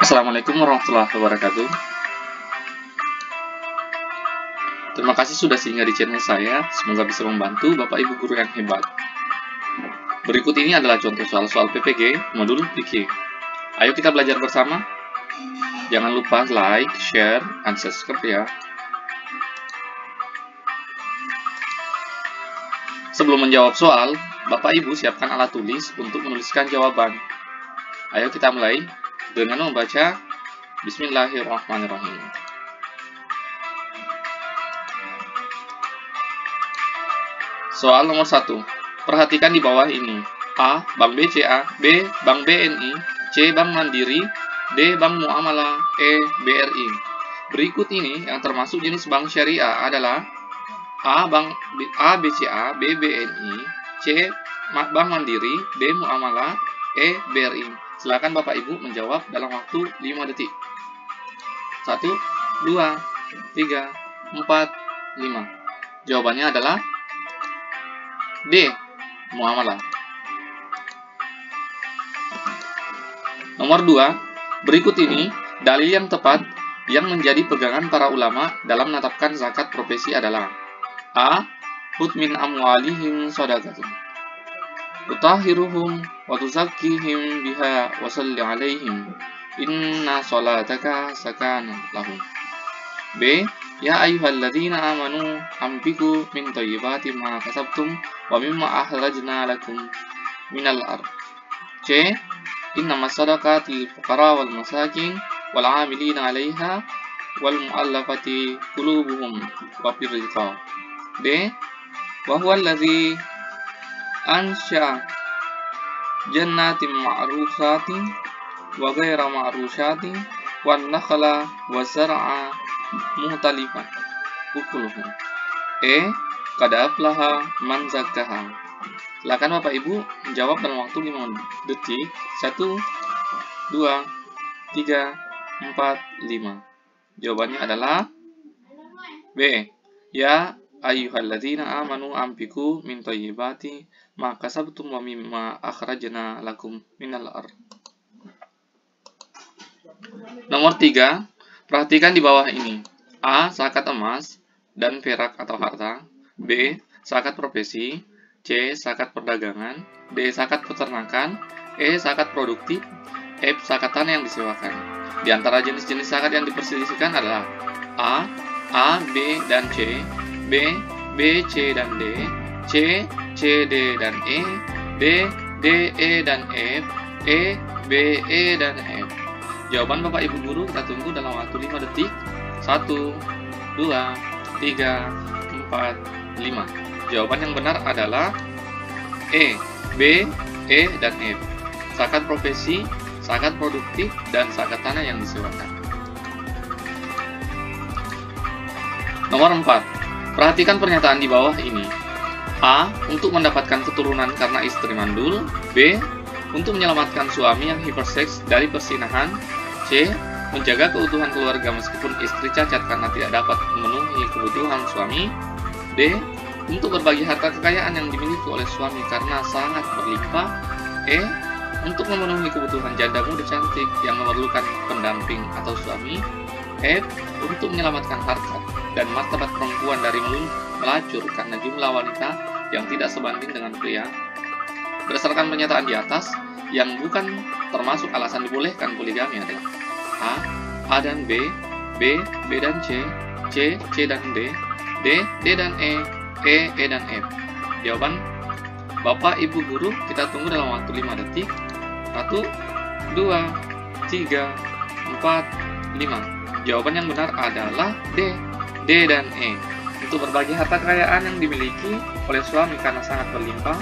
Assalamualaikum warahmatullahi wabarakatuh. Terima kasih sudah singgah di channel saya. Semoga bisa membantu Bapak Ibu guru yang hebat. Berikut ini adalah contoh soal-soal PPG modul fikih. Ayo kita belajar bersama. Jangan lupa like, share, dan subscribe ya. Sebelum menjawab soal, Bapak Ibu siapkan alat tulis untuk menuliskan jawaban. Ayo kita mulai dengan membaca Bismillahirrahmanirrahim. Soal nomor 1. Perhatikan di bawah ini. A. Bank BCA, B. Bank BNI, C. Bank Mandiri, D. Bank Muamalah, E. BRI. Berikut ini yang termasuk jenis bank syariah adalah A. BCA, B. BNI, C. Bank Mandiri, D. Muamalah, E. BRI. Silakan Bapak Ibu menjawab dalam waktu 5 detik. 1, 2, 3, 4, 5. Jawabannya adalah D. Muamalah. Nomor 2. Berikut ini dalil yang tepat yang menjadi pegangan para ulama dalam menetapkan zakat profesi adalah A. Khudh min amwalihim shadaqatan tutahhiruhum wa tuzakkihim biha wa shalli 'alaihim inna salataka sakanun lahum. B. Ya ayyuhalladzina amanu anfiqu min thayyibati ma kasabtum wa mimma akhrajna lakum minal ardh. C. Innamas shadaqatu lil fuqara wal masakin wal 'amilina 'alaiha wal mu'allafati qulubuhum wa fir riqab. D. Wa huwa alladzi ansha jannatin ma'rusatin wa ghaira ma'rusatin wan nakhla wa zar'a muhtalifan ukuluhu. E. Qad aflaha man zakkaha. Silakan Bapak Ibu menjawab dalam waktu 5 detik. 1, 2, 3, 4, 5. Jawabannya adalah B. Ya ayyuhalladzina amanu anfiqu min thayyibati ma kasabtum wa mimma akhrajna lakum minal ardh. Nomor 3. Perhatikan di bawah ini. A. Zakat emas dan perak atau harta. B. Zakat profesi. C. Zakat perdagangan. D. Zakat peternakan. E. Zakat produktif. F. Zakat tanah yang disewakan. Di antara jenis-jenis zakat yang diperselisihkan adalah A, B, dan C, B, C, dan D, C, D, dan E, D, E, dan F, E, B, E, dan F. Jawaban Bapak Ibu guru kita tunggu dalam waktu 5 detik. 1, 2, 3, 4, 5. Jawaban yang benar adalah E, B, E, dan F. Zakat profesi, zakat produktif, dan zakat tanah yang disewakan. Nomor 4. Perhatikan pernyataan di bawah ini. A. Untuk mendapatkan keturunan karena istri mandul. B. Untuk menyelamatkan suami yang hiperseks dari persinahan. C. Menjaga keutuhan keluarga meskipun istri cacat karena tidak dapat memenuhi kebutuhan suami. D. Untuk berbagi harta kekayaan yang dimiliki oleh suami karena sangat berlimpah. E. Untuk memenuhi kebutuhan janda muda cantik yang memerlukan pendamping atau suami. F. Untuk menyelamatkan harkat dan martabat perempuan dari melacur karena jumlah wanita yang tidak sebanding dengan pria. Berdasarkan pernyataan di atas, yang bukan termasuk alasan dibolehkan poligami adalah A dan B, B dan C, C dan D, D dan E dan F. Jawaban Bapak Ibu guru kita tunggu dalam waktu 5 detik. 1, 2, 3, 4, 5. Jawaban yang benar adalah D dan E. Untuk berbagi harta kekayaan yang dimiliki oleh suami karena sangat berlimpah.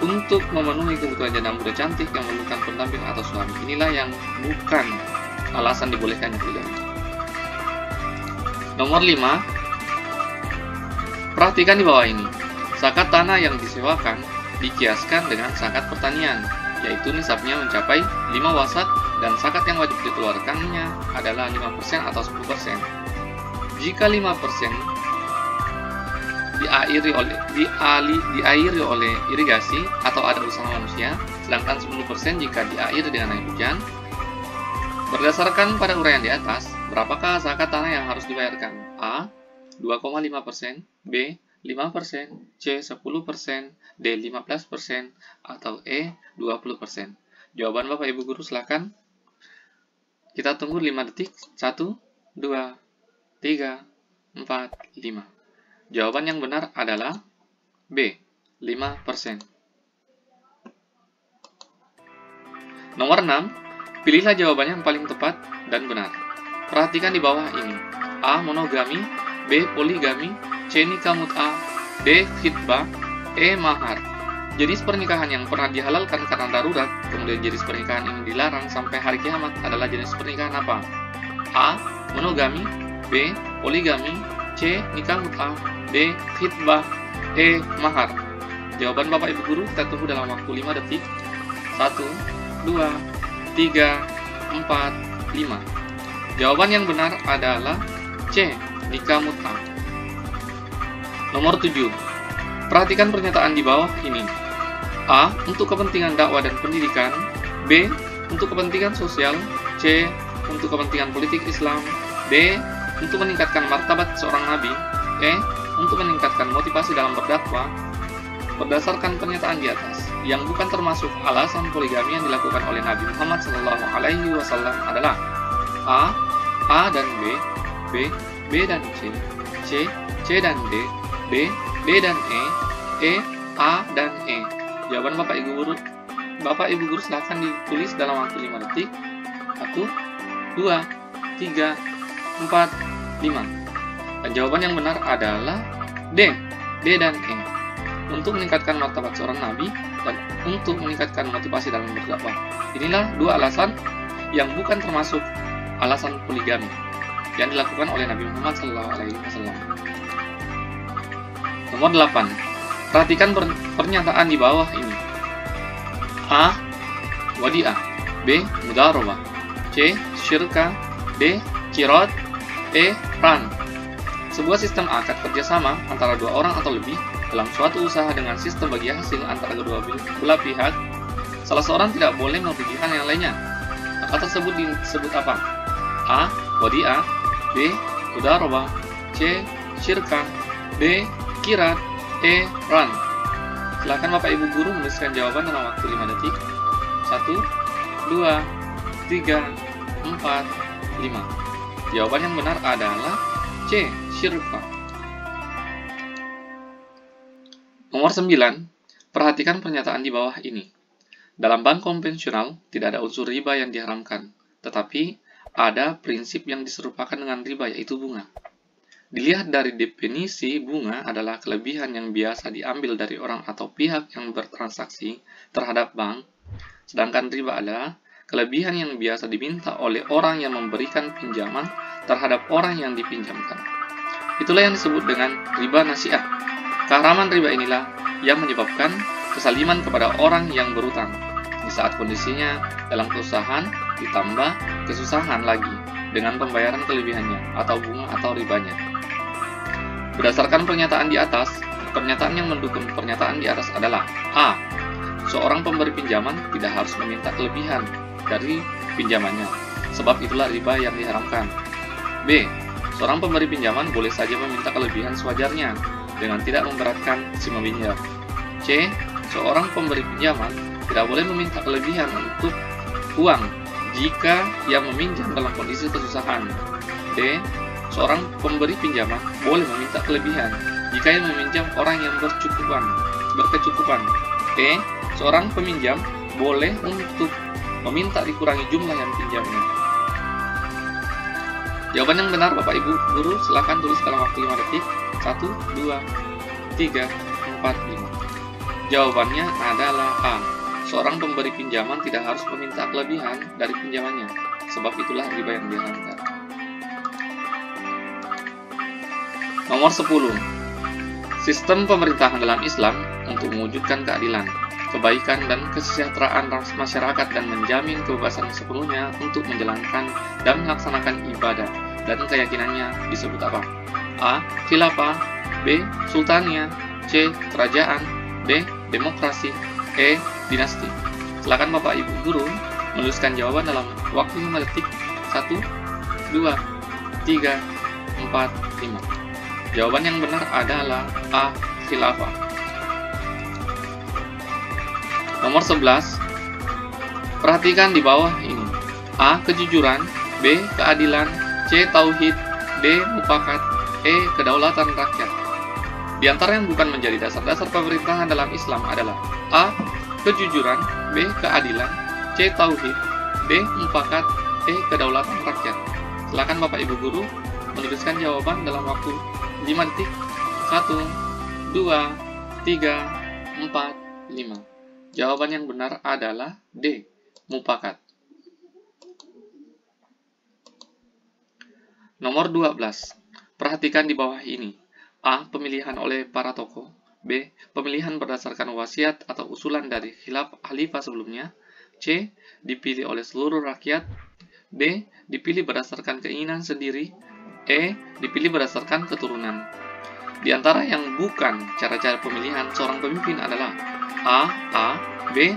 Untuk memenuhi kebutuhan janda muda cantik yang memerlukan pendamping atau suami. Inilah yang bukan alasan dibolehkannya poligami. Nomor 5. Perhatikan di bawah ini. Zakat tanah yang disewakan dikiaskan dengan zakat pertanian, yaitu nisabnya mencapai 5 wasak dan zakat yang wajib dikeluarkannya adalah 5% atau 10%. Jika 5% diairi oleh irigasi atau ada usaha manusia, sedangkan 10% jika diairi dengan air hujan. Berdasarkan pada uraian di atas, berapakah zakat tanah yang harus dibayarkan? A. 2,5%, B. 5%, C. 10%, D. 15%, atau E. 20%. Jawaban Bapak Ibu Guru silahkan. Kita tunggu 5 detik. 1, 2, 3, 4, 5. Jawaban yang benar adalah B. 5%. Nomor 6. Pilihlah jawaban yang paling tepat dan benar. Perhatikan di bawah ini. A. Monogami, B. Poligami, C. Nikah mut'ah, D. khitbah, E. mahar. Jenis pernikahan yang pernah dihalalkan karena darurat, kemudian jenis pernikahan ini dilarang sampai hari kiamat adalah jenis pernikahan apa? A. Monogami, B. Poligami, C. Nikah mut'ah, D. khitbah, E. mahar. Jawaban Bapak Ibu Guru kita tunggu dalam waktu 5 detik. 1, 2, 3, 4, 5. Jawaban yang benar adalah C. Nikah mut'ah. Nomor 7. Perhatikan pernyataan di bawah ini. A. Untuk kepentingan dakwah dan pendidikan, B. Untuk kepentingan sosial, C. Untuk kepentingan politik Islam, D. Untuk meningkatkan martabat seorang nabi, E. Untuk meningkatkan motivasi dalam berdakwah. Berdasarkan pernyataan di atas, yang bukan termasuk alasan poligami yang dilakukan oleh Nabi Muhammad SAW adalah A dan B dan C dan D dan E, A dan E. Jawaban Bapak Ibu Guru silahkan ditulis dalam waktu 5 detik. 1, 2, 3, 4, 5. Dan jawaban yang benar adalah D dan E. Untuk meningkatkan martabat seorang nabi dan untuk meningkatkan motivasi dalam berdakwah. Inilah dua alasan yang bukan termasuk alasan poligami yang dilakukan oleh Nabi Muhammad SAW. Nomor 8. Perhatikan pernyataan di bawah ini. A. Wadi'ah, B. Mudarabah, C. Syirka, D. Qirat, E. Ran. Sebuah sistem akad kerjasama antara dua orang atau lebih dalam suatu usaha dengan sistem bagi hasil antara kedua belah pihak. Salah seorang tidak boleh merugikan yang lainnya. Akad tersebut disebut apa? A. Wadi'ah, B. Mudarabah, C. Syirka, D. Qirat, E. Ran. Silakan Bapak Ibu Guru menuliskan jawaban dalam waktu 5 detik. 1, 2, 3, 4, 5. Jawaban yang benar adalah C. Syirka. Nomor 9. Perhatikan pernyataan di bawah ini. Dalam bank konvensional, tidak ada unsur riba yang diharamkan, tetapi ada prinsip yang diserupakan dengan riba, yaitu bunga. Dilihat dari definisi, bunga adalah kelebihan yang biasa diambil dari orang atau pihak yang bertransaksi terhadap bank, sedangkan riba adalah kelebihan yang biasa diminta oleh orang yang memberikan pinjaman terhadap orang yang dipinjamkan. Itulah yang disebut dengan riba nasi'ah. Keharaman riba inilah yang menyebabkan kesaliman kepada orang yang berutang di saat kondisinya dalam kesusahan ditambah kesusahan lagi dengan pembayaran kelebihannya atau bunga atau ribanya. Berdasarkan pernyataan di atas, pernyataan yang mendukung pernyataan di atas adalah A. Seorang pemberi pinjaman tidak harus meminta kelebihan dari pinjamannya, sebab itulah riba yang diharamkan. B. Seorang pemberi pinjaman boleh saja meminta kelebihan sewajarnya dengan tidak memberatkan si meminjam. C. Seorang pemberi pinjaman tidak boleh meminta kelebihan untuk uang jika ia meminjam dalam kondisi kesusahan. D. Seorang pemberi pinjaman boleh meminta kelebihan jika ia meminjam orang yang berkecukupan. E. Seorang peminjam boleh untuk meminta dikurangi jumlah yang pinjamnya. Jawaban yang benar Bapak Ibu Guru silahkan tulis dalam waktu 5 detik. 1, 2, 3, 4, 5. Jawabannya adalah A. Seorang pemberi pinjaman tidak harus meminta kelebihan dari pinjamannya, sebab itulah riba yang diharamkan. Nomor 10. Sistem pemerintahan dalam Islam untuk mewujudkan keadilan, kebaikan, dan kesejahteraan masyarakat dan menjamin kebebasan sepenuhnya untuk menjalankan dan melaksanakan ibadah dan keyakinannya disebut apa? A. Khilafah, B. Sultaniyah, C. Kerajaan, D. Demokrasi, E. Dinasti. Silakan Bapak Ibu Guru Menuliskan jawaban dalam waktu 5 detik. 1, 2, 3, 4, 5. Jawaban yang benar adalah A. Khilafah. Nomor 11. Perhatikan di bawah ini. A. Kejujuran, B. Keadilan, C. Tauhid, D. Mufakat, E. Kedaulatan rakyat. Di antara yang bukan menjadi dasar-dasar pemerintahan dalam Islam adalah A. Kejujuran, B. Keadilan, C. Tauhid, D. Mufakat, E. Kedaulatan rakyat. Silakan Bapak Ibu Guru menuliskan jawaban dalam waktu 5 detik. 1, 2, 3, 4, 5. Jawaban yang benar adalah D. Mufakat. Nomor 12. Perhatikan di bawah ini. A. Pemilihan oleh para tokoh. B. Pemilihan berdasarkan wasiat atau usulan dari khalifah sebelumnya. C. Dipilih oleh seluruh rakyat. D. Dipilih berdasarkan keinginan sendiri. E. Dipilih berdasarkan keturunan. Di antara yang bukan cara-cara pemilihan seorang pemimpin adalah A, B,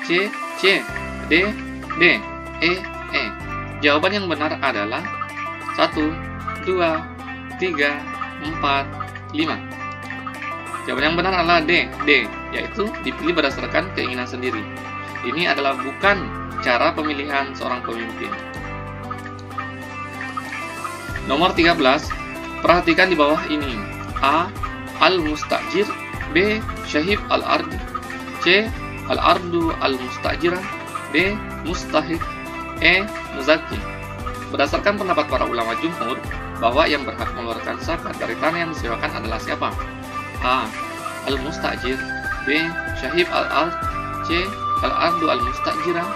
C, D, E. Jawaban yang benar adalah 1, 2, 3, 4, 5. Jawaban yang benar adalah D, yaitu dipilih berdasarkan keinginan sendiri. Ini adalah bukan cara pemilihan seorang pemimpin. Nomor 13. Perhatikan di bawah ini. A. Al-Mustajir, B. Syahib al-Ardi, C. Al-Ardu al-Mustajirah, D. Mustahik, E. Muzaki. Berdasarkan pendapat para ulama jumhur, bahwa yang berhak mengeluarkan zakat dari tanah yang disewakan adalah siapa? A. Al-Mustajir, B. Syahib al-Ard, C. Al-Ardu al-Mustajirah,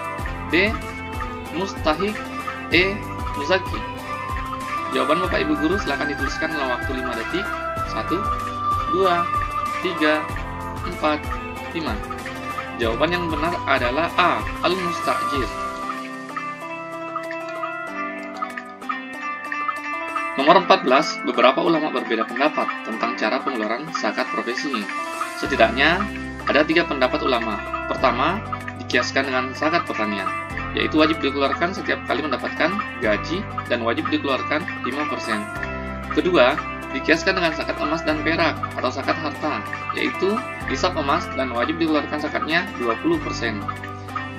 D. Mustahik, E. Muzaki. Jawaban Bapak Ibu Guru silakan dituliskan dalam waktu 5 detik. 1, 2, 3, 4, 5. Jawaban yang benar adalah A. Al-Mustajir. Nomor 14. Beberapa ulama berbeda pendapat tentang cara pengeluaran zakat profesi. Setidaknya ada 3 pendapat ulama. Pertama, dikiaskan dengan zakat pertanian, yaitu wajib dikeluarkan setiap kali mendapatkan gaji dan wajib dikeluarkan 5%. Kedua, dikiaskan dengan zakat emas dan perak atau zakat harta, yaitu nisab emas dan wajib dikeluarkan zakatnya 20%.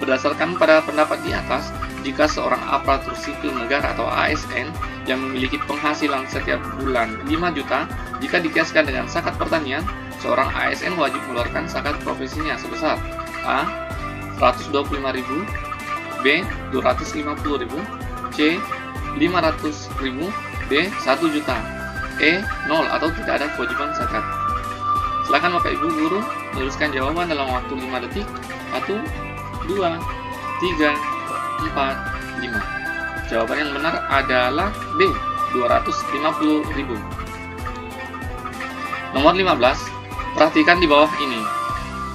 Berdasarkan pada pendapat di atas, jika seorang aparatur sipil negara atau ASN yang memiliki penghasilan setiap bulan 5 juta, jika dikiaskan dengan zakat pertanian, seorang ASN wajib mengeluarkan zakat profesinya sebesar A. 125.000, B. 250.000, C. 500.000, D. 1 juta, E. 0 atau tidak ada kewajiban zakat. Silakan Bapak Ibu Guru menuliskan jawaban dalam waktu 5 detik. 1, 2, 3, 4, 5. Jawaban yang benar adalah D. 250.000. Nomor 15. Perhatikan di bawah ini.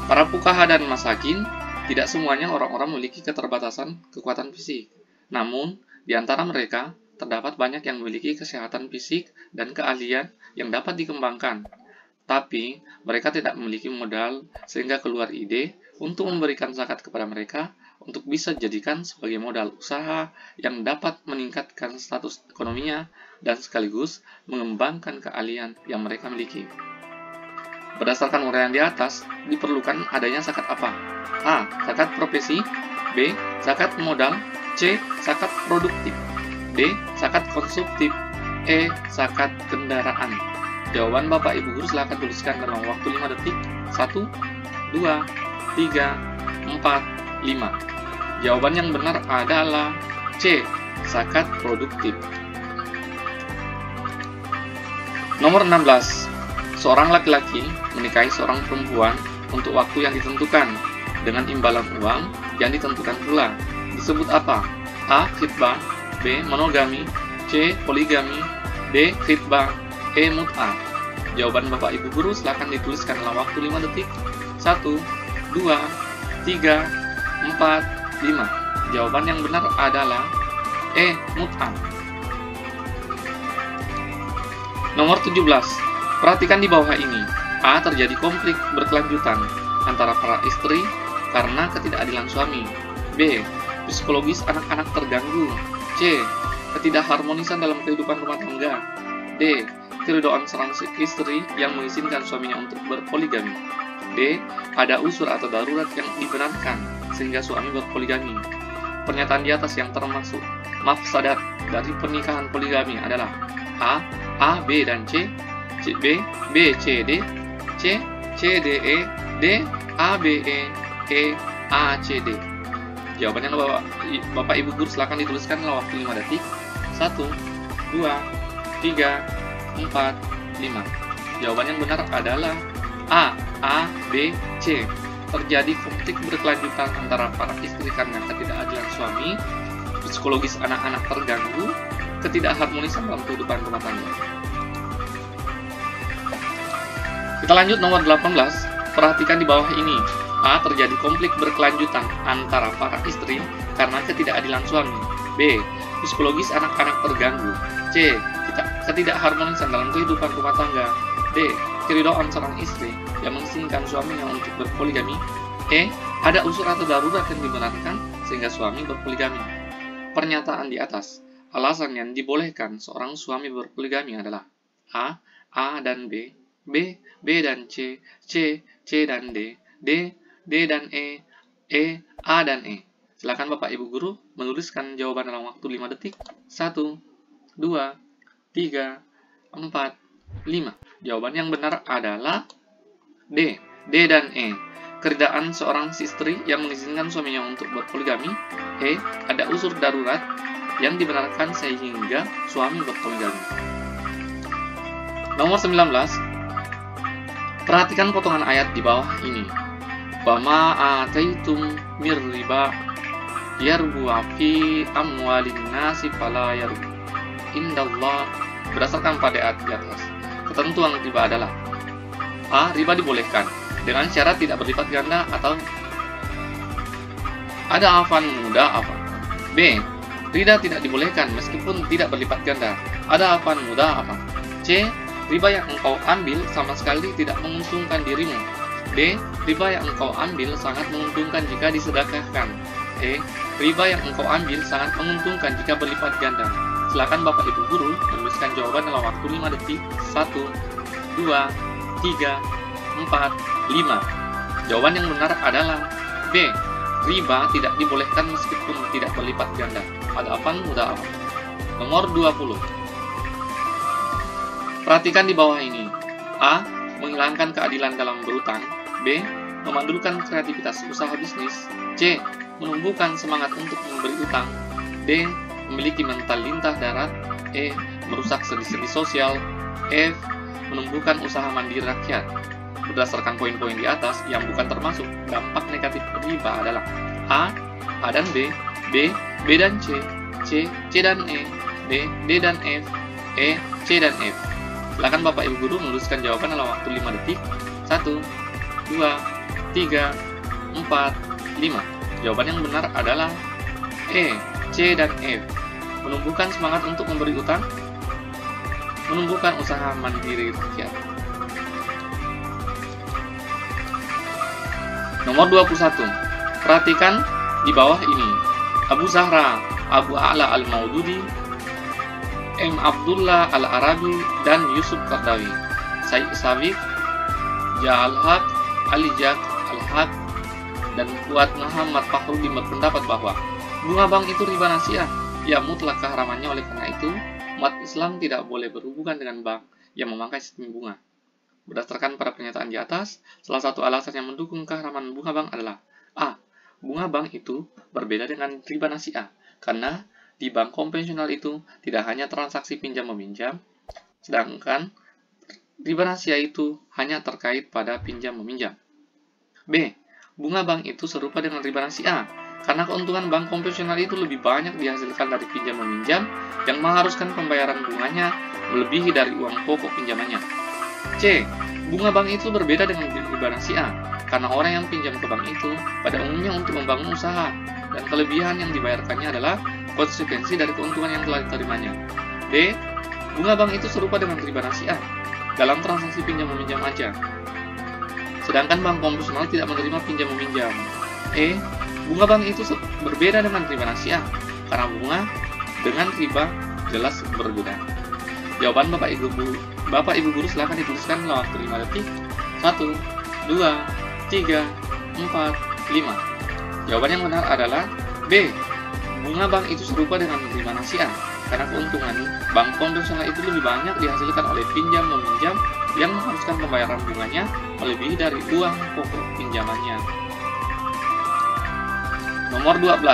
Para fuqaha dan masakin, tidak semuanya orang-orang memiliki keterbatasan kekuatan fisik. Namun, di antara mereka, terdapat banyak yang memiliki kesehatan fisik dan keahlian yang dapat dikembangkan. Tapi, mereka tidak memiliki modal sehingga keluar ide untuk memberikan zakat kepada mereka untuk bisa dijadikan sebagai modal usaha yang dapat meningkatkan status ekonominya dan sekaligus mengembangkan keahlian yang mereka miliki. Berdasarkan uraian di atas, diperlukan adanya zakat apa? A. Zakat profesi, B. Zakat modal, C. Zakat produktif, D. Zakat konsumtif, E. Zakat kendaraan. Jawaban Bapak Ibu Guru silakan tuliskan dalam waktu 5 detik. 1, 2, 3, 4, 5. Jawaban yang benar adalah C. Zakat produktif. Nomor 16. Seorang laki-laki menikahi seorang perempuan untuk waktu yang ditentukan dengan imbalan uang yang ditentukan pula. Disebut apa? A. Khitbah, B. Monogami, C. Poligami, D. Khitbah, E. Mut'ah. Jawaban Bapak Ibu Guru silakan dituliskan dalam waktu 5 detik. 1, 2, 3, 4, 5. Jawaban yang benar adalah E. Mut'ah. Nomor 17. Perhatikan di bawah ini. A. Terjadi konflik berkelanjutan antara para istri karena ketidakadilan suami. B. psikologis anak-anak terganggu. C. Ketidakharmonisan dalam kehidupan rumah tangga. D. Keridoan seorang istri yang mengizinkan suaminya untuk berpoligami. D. Ada unsur atau darurat yang dibenarkan sehingga suami berpoligami. Pernyataan di atas yang termasuk mafsadat dari pernikahan poligami adalah A, B, dan C, B, C, D, C, D, E, D, A, B, E, A, C, D. Jawabannya Bapak Ibu Guru silakan dituliskan dalam waktu 5 detik. 1, 2, 3, 4, 5. Jawaban yang benar adalah A, B, C. Terjadi konflik berkelanjutan antara para istri karena ketidakadilan suami, psikologis anak-anak terganggu, ketidakharmonisan dalam kehidupan rumah tangga. Kita lanjut nomor 18. Perhatikan di bawah ini. A. Terjadi konflik berkelanjutan antara para istri karena ketidakadilan suami. B. Psikologis anak-anak terganggu. C. Ketidakharmonisan dalam kehidupan rumah tangga. D. Keridoan seorang istri yang mengizinkan suaminya untuk berpoligami. E. Ada unsur atau darurat yang dibenarkan sehingga suami berpoligami. Pernyataan di atas, alasan yang dibolehkan seorang suami berpoligami adalah A dan B, B dan C, C dan D, D dan E, A dan E. Silakan Bapak Ibu Guru menuliskan jawaban dalam waktu 5 detik. 1, 2, 3, 4, 5. Jawaban yang benar adalah D dan E. Keridaan seorang istri yang mengizinkan suaminya untuk berpoligami. E. Ada unsur darurat yang dibenarkan sehingga suami berpoligami. Nomor 19. Perhatikan potongan ayat di bawah ini. Wama ataitum mir riba yarbu fi amwalin nasi fala yarbu indallah. Berdasarkan pada ayat di atas, ketentuan riba adalah A. Riba dibolehkan dengan syarat tidak berlipat ganda atau ada afan muda afan. B. Riba tidak dibolehkan meskipun tidak berlipat ganda, ada afan muda afan. C. Riba yang engkau ambil sama sekali tidak menguntungkan dirimu. D. Riba yang engkau ambil sangat menguntungkan jika disedekahkan. E. Riba yang engkau ambil sangat menguntungkan jika berlipat ganda. Silakan Bapak Ibu Guru menuliskan jawaban dalam waktu 5 detik. 1, 2, 3, 4, 5. Jawaban yang benar adalah B. Riba tidak dibolehkan meskipun tidak berlipat ganda. Ada apa mudah apa? Nomor 20. Perhatikan di bawah ini. A. Menghilangkan keadilan dalam berutang. B. Memandulkan kreativitas usaha bisnis. C. Menumbuhkan semangat untuk memberi utang. D. Memiliki mental lintah darat. E. Merusak sendi-sendi sosial. F. Menumbuhkan usaha mandiri rakyat. Berdasarkan poin-poin di atas yang bukan termasuk dampak negatif riba adalah A dan B, B dan C, C dan E, D dan F, E, C dan F. Silakan Bapak Ibu Guru menuliskan jawaban dalam waktu 5 detik. 1, 2, 3, 4, 5. Jawaban yang benar adalah E, C dan F. Menumbuhkan semangat untuk memberi utang, menumbuhkan usaha mandiri rakyat. Nomor 21. Perhatikan di bawah ini. Abu Zahra, Abu A'la al-Maududi, M. Abdullah al-Arabi, dan Yusuf Qardawi. Said Sabiq, Ja'al-Haq, Ali Jak al-Haq, dan Fuad Muhammad Fakhrudin berpendapat bahwa bunga bank itu riba nasiah yang mutlak keharamannya. Oleh karena itu, umat Islam tidak boleh berhubungan dengan bank yang memakai sistem bunga. Berdasarkan pada pernyataan di atas, salah satu alasan yang mendukung keharaman bunga bank adalah A. Bunga bank itu berbeda dengan riba nasiah, karena di bank konvensional itu tidak hanya transaksi pinjam-meminjam, sedangkan riba nasiah itu hanya terkait pada pinjam-meminjam. B. Bunga bank itu serupa dengan riba nasiah, karena keuntungan bank konvensional itu lebih banyak dihasilkan dari pinjam-meminjam yang mengharuskan pembayaran bunganya melebihi dari uang pokok pinjamannya. C. Bunga bank itu berbeda dengan riba nasiah, karena orang yang pinjam ke bank itu pada umumnya untuk membangun usaha, dan kelebihan yang dibayarkannya adalah konsekuensi dari keuntungan yang telah diterimanya. D. Bunga bank itu serupa dengan riba nasiah dalam transaksi pinjam-meminjam aja, sedangkan bank konvensional tidak menerima pinjam-meminjam. E. Bunga bank itu berbeda dengan riba nasiah, karena bunga dengan riba jelas berbeda. Jawaban Bapak Ibu guru silahkan dituliskan dalam waktu 5 detik. 1, 2, 3, 4, 5. Jawaban yang benar adalah B. Bunga bank itu serupa dengan riba nasiah, karena keuntungan bank konvensional itu lebih banyak dihasilkan oleh pinjam-meminjam yang mengharuskan pembayaran bunganya melebihi dari uang pokok pinjamannya. Nomor 12.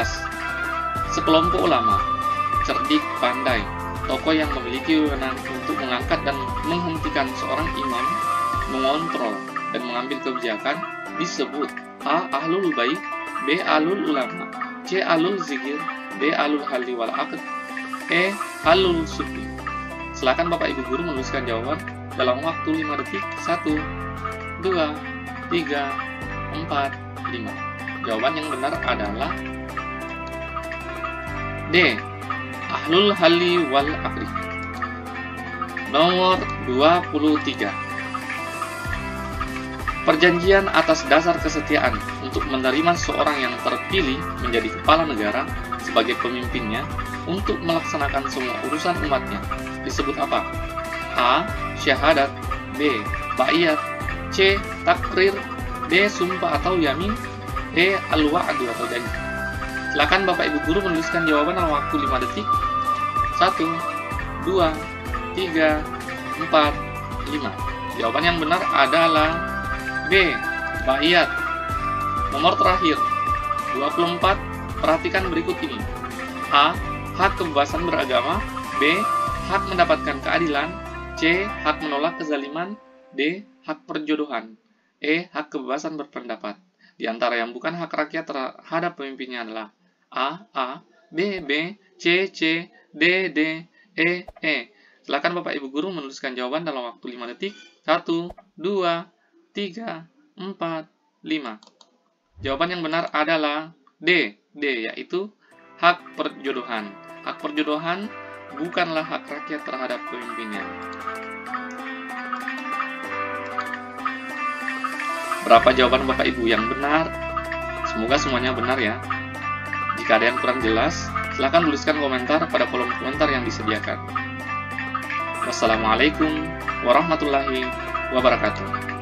Sekelompok ulama, cerdik, pandai, tokoh yang memiliki wewenang untuk mengangkat dan menghentikan seorang imam, mengontrol dan mengambil kebijakan disebut A. Ahlul bait, B. Ahlul ulama, C. Ahlul zikir, D. Ahlul halli wal aqd, E. Ahlul sufi. Silakan Bapak Ibu guru menuliskan jawaban dalam waktu 5 detik. 1, 2, 3, 4, 5. Jawaban yang benar adalah D. Ahlul halli wal aqd. Nomor 23. Perjanjian atas dasar kesetiaan untuk menerima seorang yang terpilih menjadi kepala negara sebagai pemimpinnya untuk melaksanakan semua urusan umatnya disebut apa? A. Syahadat, B. Baiat, C. Takrir, D. Sumpah atau yamin, E. Al-wa'du atau janji. Silakan Bapak Ibu guru menuliskan jawaban dalam waktu 5 detik. 1, 2, 3, 4, 5. Jawaban yang benar adalah B. Baiat. Nomor terakhir 24. Perhatikan berikut ini. A. Hak kebebasan beragama, B. Hak mendapatkan keadilan, C. Hak menolak kezaliman, D. Hak perjodohan, E. Hak kebebasan berpendapat. Di antara yang bukan hak rakyat terhadap pemimpinnya adalah A, B, C, D, E. Silakan Bapak Ibu guru menuliskan jawaban dalam waktu 5 detik. 1, 2, 3, 4, 5. Jawaban yang benar adalah D, yaitu hak perjodohan. Hak perjodohan bukanlah hak rakyat terhadap pemimpinnya. Berapa jawaban Bapak Ibu yang benar? Semoga semuanya benar ya. Jika ada yang kurang jelas, silakan tuliskan komentar pada kolom komentar yang disediakan. Wassalamualaikum warahmatullahi wabarakatuh.